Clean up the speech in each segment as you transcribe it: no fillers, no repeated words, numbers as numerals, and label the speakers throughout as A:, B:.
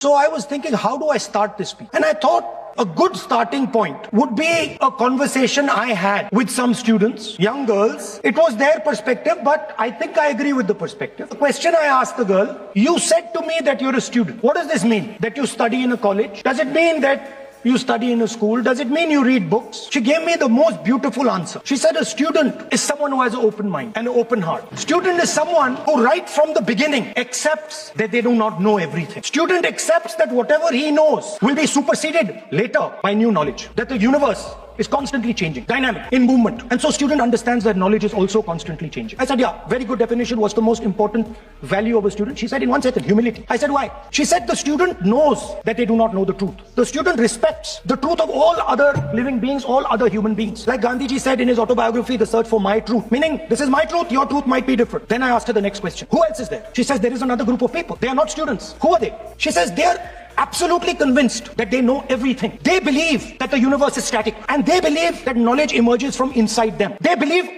A: So I was thinking, how do I start this speech? And I thought a good starting point would be a conversation I had with some students, young girls. It was their perspective, but I think I agree with the perspective. The question I asked the girl, you said to me that you're a student. What does this mean? That you study in a college? Does it mean that you study in a school? Does it mean you read books? She gave me the most beautiful answer. She said a student is someone who has an open mind and an open heart. Student is someone who right from the beginning accepts that they do not know everything. Student accepts that whatever he knows will be superseded later by new knowledge. That the universe is constantly changing, dynamic, in movement. And so student understands that knowledge is also constantly changing. I said, yeah, very good definition. What's the most important value of a student? She said in 1 second, humility. I said, why? She said the student knows that they do not know the truth. The student respects the truth of all other living beings, all other human beings. Like Gandhiji said in his autobiography, The Search for My Truth. Meaning, this is my truth, your truth might be different. Then I asked her the next question. Who else is there? She says, there is another group of people. They are not students. Who are they? She says, they are absolutely convinced that they know everything. They believe that the universe is static, and they believe that knowledge emerges from inside them. They believe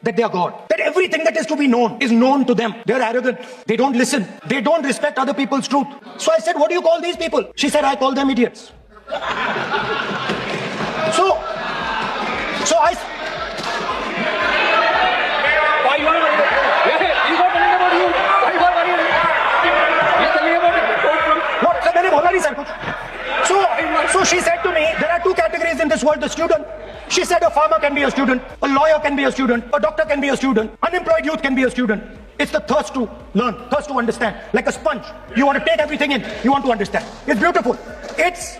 A: that they are God, that everything that is to be known is known to them. They are arrogant. They don't listen. They don't respect other people's truth. So I said, what do you call these people? She said, I call them idiots. So I...
B: Why you are... You got telling about you. Why you are worried? You telling about it.
A: What? मैंने बोला नहीं sir कुछ. So she said to me, there are two categories in this world, the student. She said a farmer can be a student, a lawyer can be a student, a doctor can be a student, unemployed youth can be a student. It's the thirst to learn, thirst to understand. Like a sponge. You want to take everything in, you want to understand. It's beautiful. It's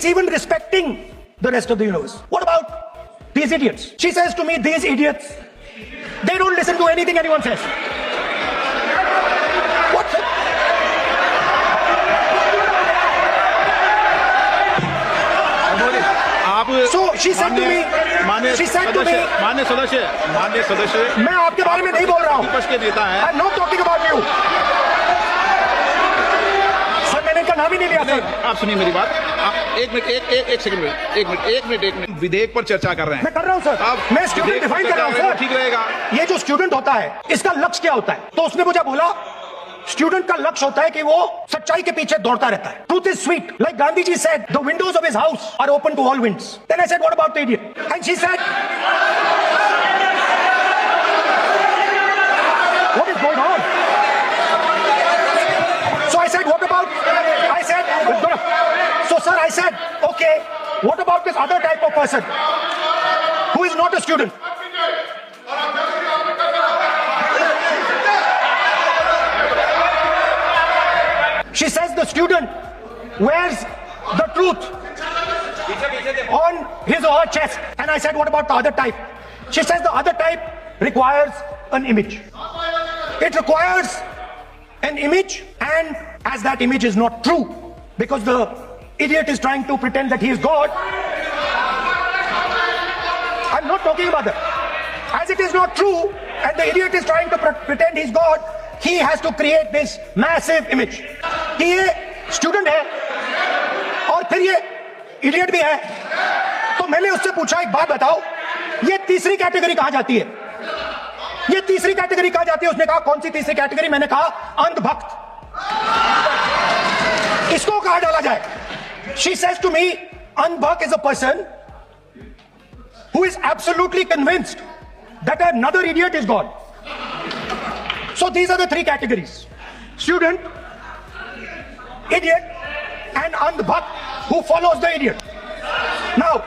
A: even respecting the rest of the universe. What about these idiots? She says to me, these idiots, they don't listen to anything anyone says. What's it? So she said to me,
C: मान्य सदस्य
A: मैं आपके बारे में नहीं बोल रहा हूँ.
C: विपक्ष के नेता हैं.
A: I'm not talking about you. Sir मैंने इनका नाम ही नहीं लिया सर.
C: आप सुनिए मेरी बात. आप एक मिनट विधेयक पर चर्चा कर रहे हैं.
A: मैं कर रहा हूँ सर. मैं स्टूडेंट डिफाइन कर रहा हूँ सर.
C: ठीक रहेगा.
A: ये जो स्टूडेंट होता है, इसका लक्ष्य क्या होता है? तो उसने मुझे बोला, स्टूडेंट का लक्ष्य होता है कि वो सच्चाई के पीछे दौड़ता रहता है. Truth is sweet. Like Gandhiji said, the windows of his house are open to all winds. Then I said, what about the idiot? And she said, what is going on? So I said, what about? So sir, I said, okay, what about this other type of person who is not a student? She says the student wears the truth on his or her chest. And I said, what about the other type? She says the other type requires an image. It requires an image, and as that image is not true, because the idiot is trying to pretend that he is God. I'm not talking about that. As it is not true, and the idiot is trying to pretend he's God, he has to create this massive image. कि ये student है और फिर ये idiot भी है. तो मैंने उससे पूछा, एक बात बताओ, ये तीसरी कैटेगरी कहां जाती है? ये तीसरी कैटेगरी कहां जाती है? उसने कहा, कौन सी तीसरी कैटेगरी? मैंने कहा, अंधभक्त. इसको कहां डाला जाए? She says to me, Andhbhakt is a person who is absolutely convinced that another idiot is God. So these are the three categories: student, idiot, and Andhbhakt who follows the idiot. Now,